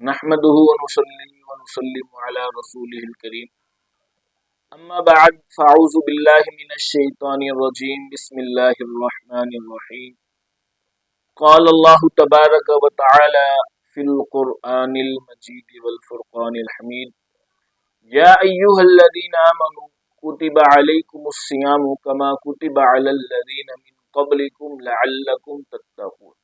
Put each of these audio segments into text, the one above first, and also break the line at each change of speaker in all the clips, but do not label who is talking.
نحمده ونصلي ونسلم على رسوله الكريم اما بعد فاعوذ بالله من الشيطان الرجيم بسم الله الرحمن الرحيم قال الله تبارك وتعالى في القرآن المجيد والفرقان الحميد يا أيها الذين آمنوا كتب عليكم الصيام كما كتب على الذين من قبلكم لعلكم تتقون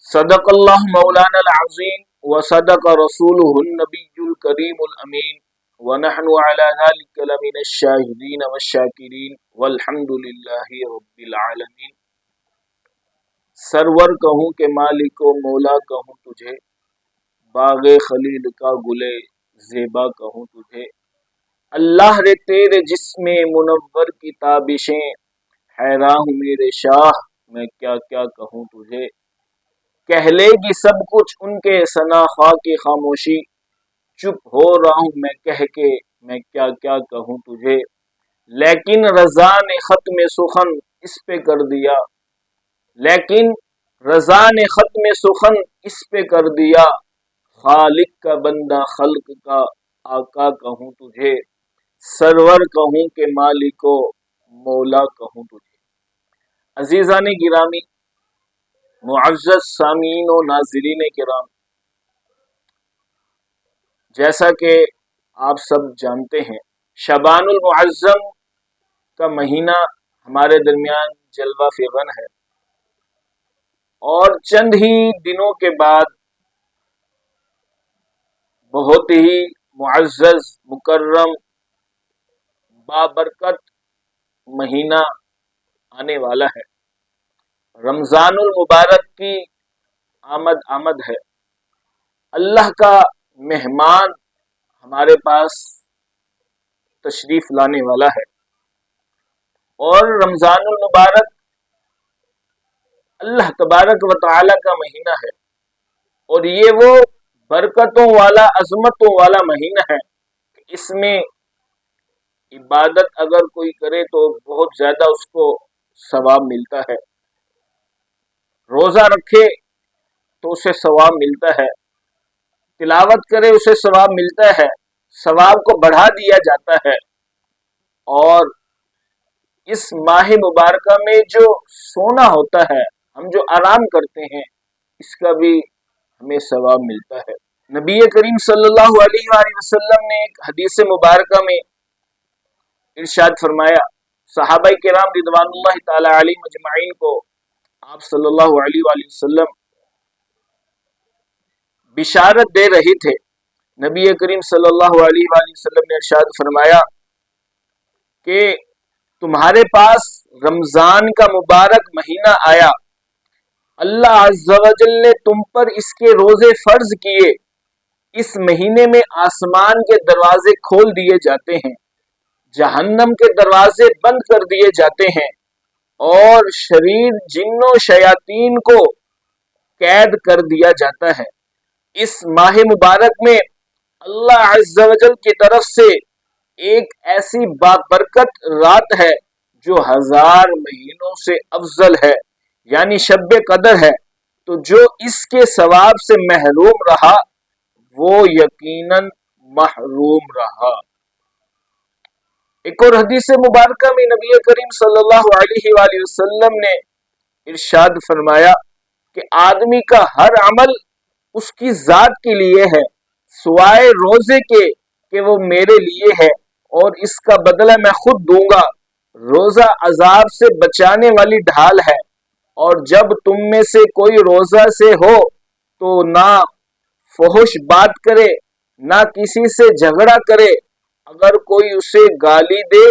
صدق اللہ مولانا العظیم وصدق رسولہ النبی الکریم الامین ونحن على ذلك لمن الشاہدین والشاکرین والحمد للہ رب العالمین۔ سرور کہوں کہ مالک و مولا کہوں تجھے، باغ خلیل کا گلے زیبا کہوں تجھے، اللہ رے تیرے جسم منور کی تابشیں، حیراں ہوں میرے شاہ میں کیا کیا کہوں تجھے، کہہ لے گی سب کچھ ان کے ثنا خواہ کی خاموشی، چپ ہو رہا ہوں میں کہہ کے میں کیا کیا کہوں تجھے، لیکن رضا نے ختم سخن اس پہ کر دیا، لیکن رضا نے ختم سخن اس پہ کر دیا، خالق کا بندہ خلق کا آقا کہوں تجھے، سرور کہوں کہ مالک و مولا کہوں تجھے۔ عزیزان گرامی، معزز سامعین و ناظرین کرام، جیسا کہ آپ سب جانتے ہیں شعبان المعظم کا مہینہ ہمارے درمیان جلوہ فغن ہے، اور چند ہی دنوں کے بعد بہت ہی معزز مکرم بابرکت مہینہ آنے والا ہے۔ رمضان المبارک کی آمد ہے، اللہ کا مہمان ہمارے پاس تشریف لانے والا ہے، اور رمضان المبارک اللہ تبارک و تعالی کا مہینہ ہے، اور یہ وہ برکتوں والا عظمتوں والا مہینہ ہے کہ اس میں عبادت اگر کوئی کرے تو بہت زیادہ اس کو ثواب ملتا ہے، روزہ رکھے تو اسے ثواب ملتا ہے، تلاوت کرے اسے ثواب ملتا ہے، ثواب کو بڑھا دیا جاتا ہے، اور اس ماہ مبارکہ میں جو سونا ہوتا ہے، ہم جو آرام کرتے ہیں، اس کا بھی ہمیں ثواب ملتا ہے۔ نبی کریم صلی اللہ علیہ وآلہ وسلم نے ایک حدیث مبارکہ میں ارشاد فرمایا، صحابہ کرام رضوان اللہ تعالی علیہ مجمعین کو آپ صلی اللہ علیہ وآلہ وسلم بشارت دے رہے تھے۔ نبی کریم صلی اللہ علیہ وآلہ وسلم نے ارشاد فرمایا کہ تمہارے پاس رمضان کا مبارک مہینہ آیا، اللہ عز و جل نے تم پر اس کے روزے فرض کیے، اس مہینے میں آسمان کے دروازے کھول دیے جاتے ہیں، جہنم کے دروازے بند کر دیے جاتے ہیں، اور شریر جن و شیاطین کو قید کر دیا جاتا ہے۔ اس ماہ مبارک میں اللہ عز و جل کی طرف سے ایک ایسی بابرکت رات ہے جو 1000 مہینوں سے افضل ہے، یعنی شب قدر ہے، تو جو اس کے ثواب سے محروم رہا وہ یقیناً محروم رہا۔ ایک اور حدیث مبارکہ میں نبی کریم صلی اللہ علیہ وآلہ وسلم نے ارشاد فرمایا کہ آدمی کا ہر عمل اس کی ذات کے لیے ہے سوائے روزے کے کہ وہ میرے لیے ہے، اور اس کا بدلہ میں خود دوں گا۔ روزہ عذاب سے بچانے والی ڈھال ہے، اور جب تم میں سے کوئی روزہ سے ہو تو نہ فحش بات کرے، نہ کسی سے جھگڑا کرے، اگر کوئی اسے گالی دے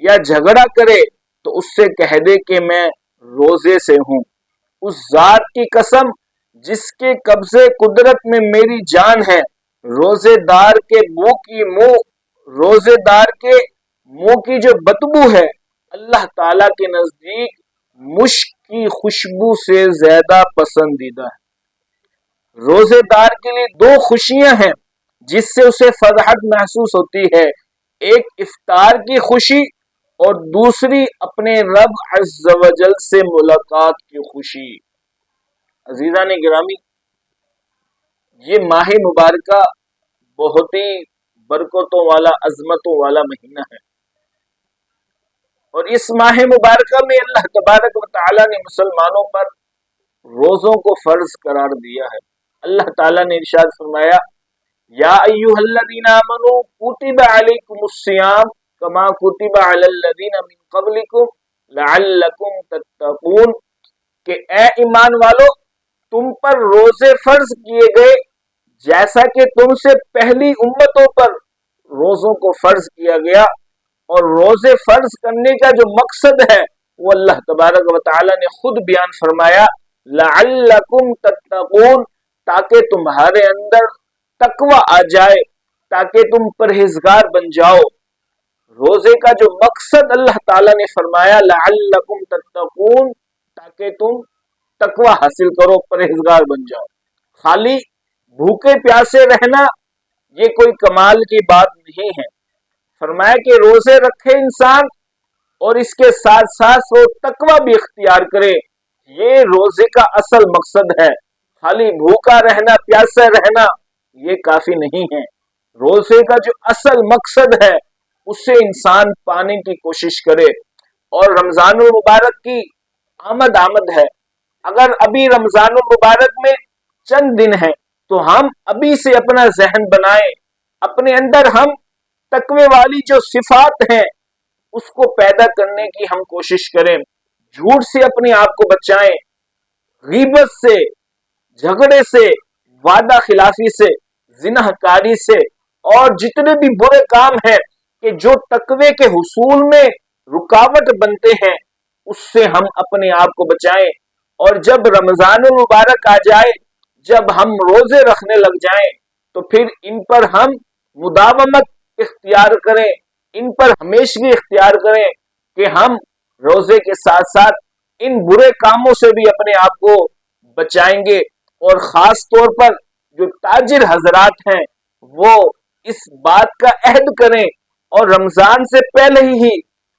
یا جھگڑا کرے تو اس سے کہہ دے کہ میں روزے سے ہوں۔ اس ذات کی قسم جس کے قبضے قدرت میں میری جان ہے، روزے دار کے منہ کی جو بدبو ہے اللہ تعالی کے نزدیک مشک کی خوشبو سے زیادہ پسندیدہ ہے۔ روزے دار کے لیے 2 خوشیاں ہیں جس سے اسے فرحت محسوس ہوتی ہے، ایک افطار کی خوشی اور دوسری اپنے رب عز و جل سے ملاقات کی خوشی۔ عزیزان گرامی، ये माह मुबारका बहुत ही बरकतों वाला, अजमतों वाला महीना है। और इस माह मुबारका में अल्लाह तबारक व तआला ने मुसलमानों पर रोजों को फर्ज करार दिया है। अल्लाह ताला ने इरशाद फरमाया, या अय्युहल्लज़ीना आमनू कुतिबा अलैकुमुस्सियाम कमा कुतिबा अलल्लज़ीना मिन क़ब्लिकुम लअल्लकुम तत्तक़ून, कि ए ईमान वालो, तुम पर रोजे फर्ज किए गए जैसा कि तुमसे पहली उम्मतों पर रोजों को फर्ज किया गया। और रोजे फर्ज करने का जो मकसद है वो अल्लाह तबारक व तआला ने खुद बयान फरमाया, लअल्लकुम तत्तक़ून, ताकि तुम्हारे अंदर तकवा आ जाए, ताकि तुम परहेजगार बन जाओ। रोजे का जो मकसद अल्लाह ताला ने फरमाया लअल्लकुम तत्तक़ून, ताकि तुम तकवा हासिल करो, परहेजगार बन जाओ। खाली भूखे प्यासे रहना ये कोई कमाल की बात नहीं है। फरमाया कि रोजे रखे इंसान और इसके साथ साथ वो तकवा भी इख्तियार करे, ये रोजे का असल मकसद है। खाली भूखा रहना, प्यासा रहना ये काफी नहीं है। रोजे का जो असल मकसद है उससे इंसान पाने की कोशिश करे। और रमजानुल मुबारक की आमद है। अगर अभी रमजानुल मुबारक में चंद दिन है तो हम अभी से अपना जहन बनाएं, अपने अंदर हम तकवे वाली जो सिफात हैं उसको पैदा करने की हम कोशिश करें। झूठ से अपने आप को बचाएं, गीबत से, झगड़े से, वादा खिलाफी से, जिनाहकारी से और जितने भी बुरे काम हैं कि जो तकवे के हुसूल में रुकावट बनते हैं उससे हम अपने आप को बचाएं। और जब रमजानुल मुबारक आ जाए, जब हम रोजे रखने लग जाएं तो फिर इन पर हम मुदावमत इख्तियार करें, इन पर हमेशगी इख्तियार करें कि हम रोजे के साथ साथ इन बुरे कामों से भी अपने आप को बचाएंगे। और खास तौर पर जो ताजिर हजरात हैं वो इस बात का अहद करें और रमजान से पहले ही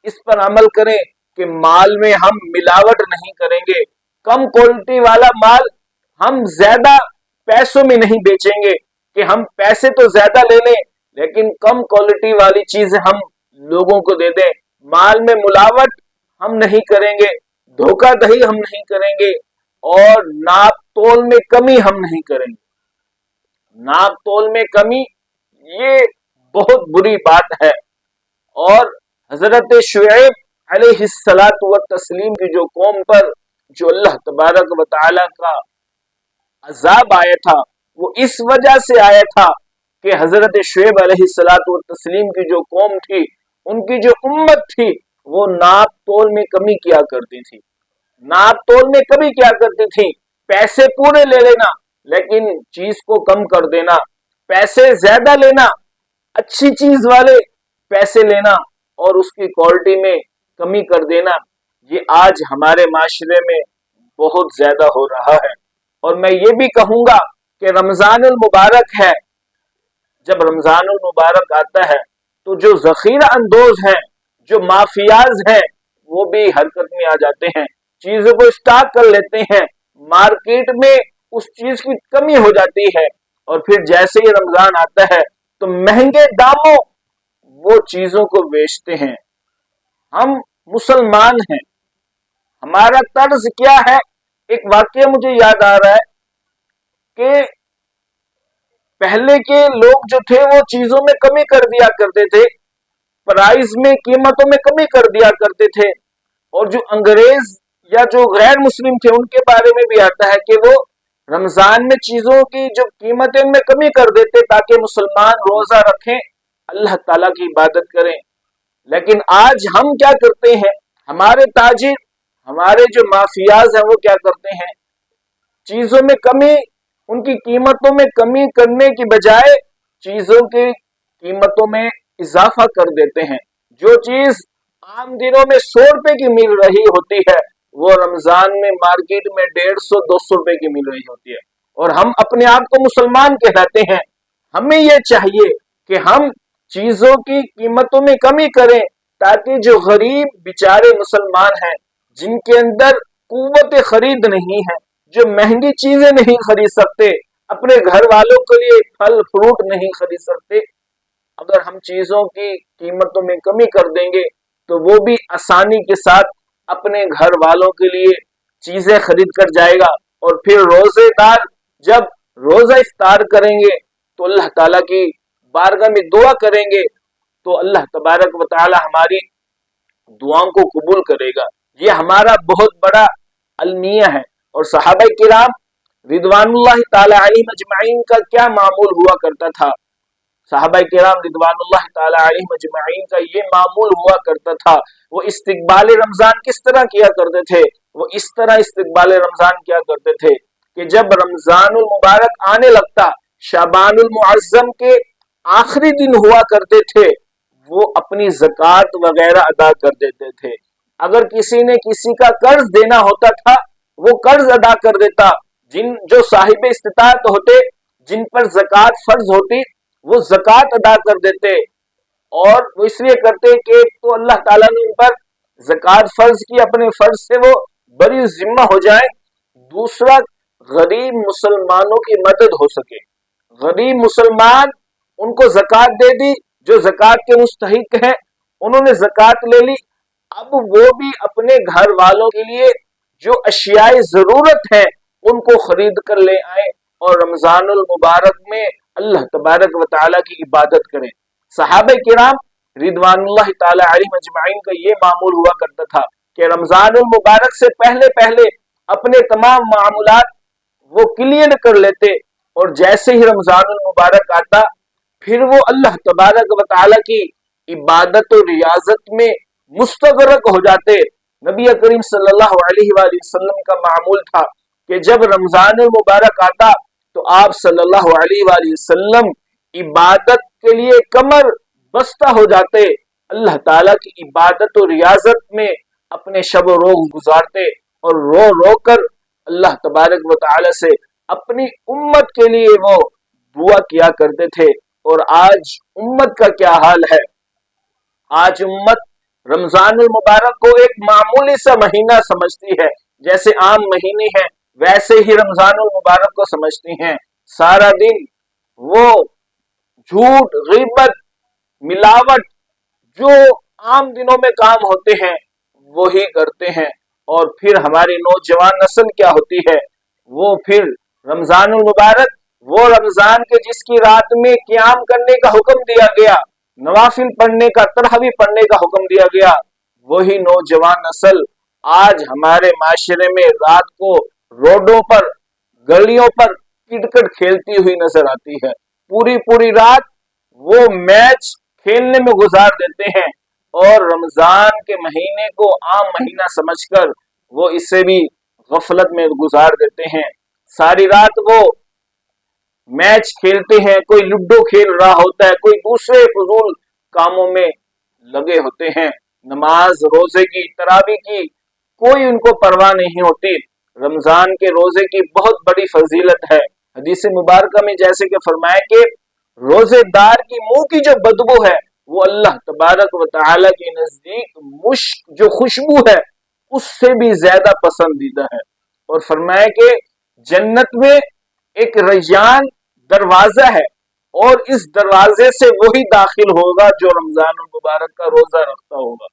इस पर अमल करें कि माल में हम मिलावट नहीं करेंगे। कम क्वालिटी वाला माल हम ज्यादा पैसों में नहीं बेचेंगे कि हम पैसे तो ज्यादा ले लें लेकिन कम क्वालिटी वाली चीज हम लोगों को दे दें। माल में मिलावट हम नहीं करेंगे, धोखाधड़ी हम नहीं करेंगे और नाप तोल में कमी हम नहीं करेंगे। नाप तोल में कमी ये बहुत बुरी बात है। और हजरत शुएब अलैहिस्सलातु व तस्लीम की जो कौम पर जो अल्लाह तबारक व तआला का अजाब आया था वो इस वजह से आया था कि हजरत शुएब अलैहिस्सलातु व तस्लीम की जो कौम थी, उनकी जो उम्मत थी वो नाप तोल में कमी किया करती थी। नाप तोल में कमी क्या करती थी, पैसे पूरे ले लेना लेकिन चीज को कम कर देना, पैसे ज्यादा लेना, अच्छी चीज वाले पैसे लेना और उसकी क्वालिटी में कमी कर देना। ये आज हमारे माशरे में बहुत ज्यादा हो रहा है। और मैं ये भी कहूंगा कि रमजानुल मुबारक है, जब रमजानुल मुबारक आता है तो जो जखीरा अंदोज हैं, जो माफियाज हैं, वो भी हरकत में आ जाते हैं, चीजों को स्टॉक कर लेते हैं, मार्केट में उस चीज की कमी हो जाती है और फिर जैसे ही रमजान आता है तो महंगे दामों वो चीजों को बेचते हैं। हम मुसलमान हैं, हमारा तर्ज क्या है? एक वाकया मुझे याद आ रहा है कि पहले के लोग जो थे वो चीजों में कमी कर दिया करते थे, प्राइस में, कीमतों में कमी कर दिया करते थे। और जो अंग्रेज या जो गैर मुस्लिम थे उनके बारे में भी आता है कि वो रमजान में चीजों की जो कीमतें में कमी कर देते ताकि मुसलमान रोजा रखें, अल्लाह ताला की इबादत करें। लेकिन आज हम क्या करते हैं, हमारे ताजिर, हमारे जो माफियाज हैं वो क्या करते हैं, चीजों में कमी, उनकी कीमतों में कमी करने की बजाय चीजों की कीमतों में इजाफा कर देते हैं। जो चीज आम दिनों में 100 रुपए की मिल रही होती है वो रमजान में मार्केट में 150-200 रुपए की मिल रही होती है। और हम अपने आप को मुसलमान कहलाते हैं। हमें यह चाहिए कि हम चीजों की कीमतों में कमी करें ताकि जो गरीब बेचारे मुसलमान हैं, जिनके अंदर कुव्वत खरीद नहीं है, जो महंगी चीजें नहीं खरीद सकते, अपने घर वालों के लिए फल फ्रूट नहीं खरीद सकते, अगर हम चीजों की कीमतों में कमी कर देंगे तो वो भी आसानी के साथ अपने घर वालों के लिए चीजें खरीद कर जाएगा। और फिर रोजेदार जब रोजा इफ्तार करेंगे तो अल्लाह ताला की बारगाह में दुआ करेंगे तो अल्लाह तबारक व तआला हमारी दुआओं को कबूल करेगा। ये हमारा बहुत बड़ा अलमिया है। और सहाबा किराम रिदवानुल्लाह ताला अलैहिम अजमाइन का क्या मामूल हुआ करता था, सहाबा किराम रिदवानुल्लाह ताला अलैहिम अजमाइन का ये मामूल हुआ करता था। वो इस्तिकबाल रमजान किस तरह किया करते थे, वो इस तरह इस्तिकबाल रमजान किया करते थे कि जब रमजानुल मुबारक आने लगता, शाबानुल मुअज्जम के आखिरी दिन हुआ करते थे, वो अपनी ज़कात वगैरह अदा कर देते थे। अगर किसी ने किसी का कर्ज देना होता था वो कर्ज अदा कर देता। जो साहिब इस्तिताअत होते, जिन पर ज़कात फर्ज होती, वो ज़कात अदा कर देते। और वो इसलिए करते कि तो अल्लाह ताला ने उन पर ज़कात फर्ज की, अपने फर्ज से वो बरी जिम्मा हो जाए। दूसरा, गरीब मुसलमानों की मदद हो सके। गरीब मुसलमान, उनको ज़कात दे दी, जो ज़कात के मुस्तहिक हैं उन्होंने ज़कात ले ली, अब वो भी अपने घर वालों के लिए जो अशियाए ज़रूरत है उनको खरीद कर ले आए और रमजानुल मुबारक में अल्लाह तबारक व तआला की इबादत करें। सहाबा किराम रिदवानुल्लाह ताला अलैहिम अजमाइन का ये मामूल हुआ करता था कि रमजानुल मुबारक से पहले पहले अपने तमाम मामूलात वो क्लियर कर लेते और जैसे ही रमजानुल मुबारक आता फिर वो अल्लाह तबारक व तआला की इबादत और रियाजत में मुस्तगरक हो जाते। नबी करीम सल्लल्लाहु अलैहि वसल्लम का मामूल था कि जब रमजानुल मुबारक आता तो आप सल्लल्लाहु अलैहि वसल्लम इबादत के लिए कमर बस्ता हो जाते, अल्लाह ताला की इबादत और रियाजत में अपने शब रोज गुजारते और रो रो कर अल्लाह तबारक व तआला से अपनी उम्मत के लिए वो दुआ किया करते थे। और आज उम्मत का क्या हाल है, आज उम्मत रमजानुल मुबारक को एक मामूली सा महीना समझती है, जैसे आम महीने हैं वैसे ही रमजानुल मुबारक को समझती हैं। सारा दिन वो झूठ, गीबत, मिलावट जो आम दिनों में काम होते हैं वो ही करते हैं। और फिर हमारी नौजवान नस्ल क्या होती है, वो फिर रमजानुल मुबारक, वो रमजान के जिसकी रात में क़याम करने का हुक्म दिया गया, नवाफिल पढ़ने का, तरावी पढ़ने का हुक्म दिया गया, वही नौजवान नस्ल आज हमारे माशरे में रात को रोडों पर, गलियों पर किटकट खेलती हुई नजर आती है। पूरी पूरी रात वो मैच खेलने में गुजार देते हैं और रमजान के महीने को आम महीना समझकर वो इससे भी गफलत में गुजार देते हैं। सारी रात वो मैच खेलते हैं, कोई लूडो खेल रहा होता है, कोई दूसरे फजूल कामों में लगे होते हैं। नमाज, रोजे की, तरावी की कोई उनको परवाह नहीं होती। रमजान के रोजे की बहुत बड़ी फजीलत है। हदीस मुबारक में जैसे कि फरमाया कि रोजेदार की मुंह की जो बदबू है वो अल्लाह तबारक व तआला के नजदीक मुश्क, जो खुशबू है, उससे भी ज्यादा पसंदीदा है। और फरमाया कि जन्नत में एक रैयान दरवाजा है और इस दरवाजे से वही दाखिल होगा जो रमजान मुबारक का रोजा रखता होगा।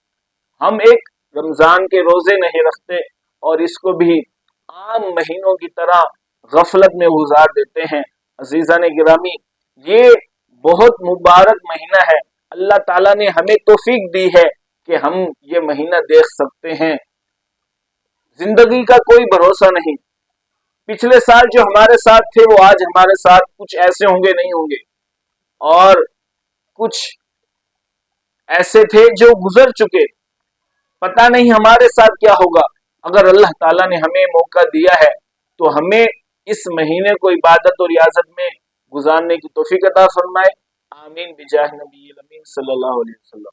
हम एक रमजान के रोजे नहीं रखते और इसको भी आम महीनों की तरह गफलत में गुजार देते हैं। अजीजान गिरामी, ये बहुत मुबारक महीना है। अल्लाह ताला ने हमें तौफीक दी है कि हम ये महीना देख सकते हैं। जिंदगी का कोई भरोसा नहीं, पिछले साल जो हमारे साथ थे वो आज हमारे साथ कुछ ऐसे होंगे, नहीं होंगे, और कुछ ऐसे थे जो गुजर चुके, पता नहीं हमारे साथ क्या होगा। अगर अल्लाह ताला ने हमें मौका दिया है तो हमें इस महीने को इबादत और रियाजत में गुजारने की तौफीक अता फरमाए। आमीन बिजाह नबी अमीन सल्लल्लाहु अलैहि वसल्लम।